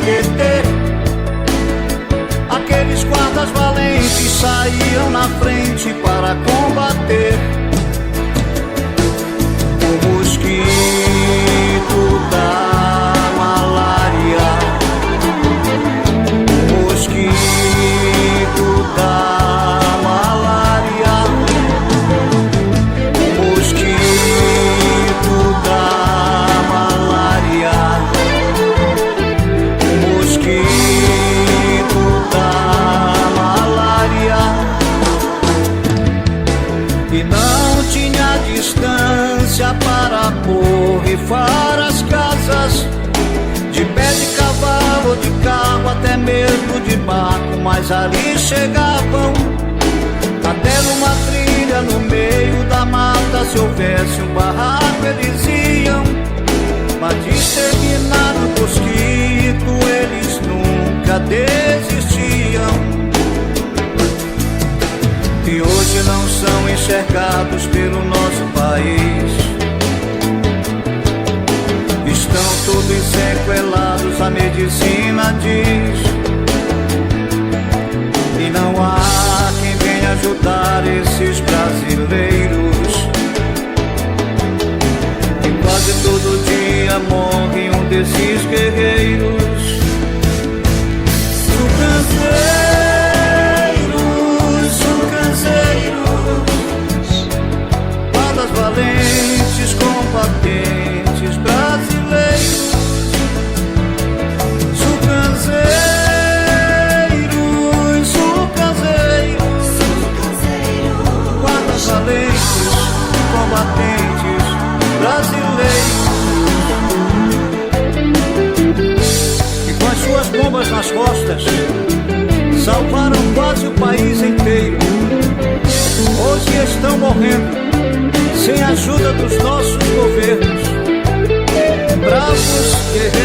Tietê. Aqueles guardas valentes saíam na frente para combater o mosquito da malária, o mosquito da malária, o mosquito da malária, o mosquito da malária. E não tinha distância para borrifar as casas, de pé, de cavalo, de carro, até mesmo de barco, mas ali chegavam até numa trilha no meio da mata. Se houvesse um barraco eles iam, mas de exterminar o mosquito eles nunca desistiam. E hoje não são enxergados pelo nosso país, estão todos sequelados, a medicina diz. E não há quem venha ajudar esses brasileiros, e quase todo dia morre um desses guerreiros. Guardas valentes, combatentes brasileiros, sucanseiros, guardas valentes, combatentes brasileiros. E com as suas bombas nas costas salvaram quase o país inteiro. Hoje estão morrendo sem a ajuda dos nossos governos. Bravos guerreiros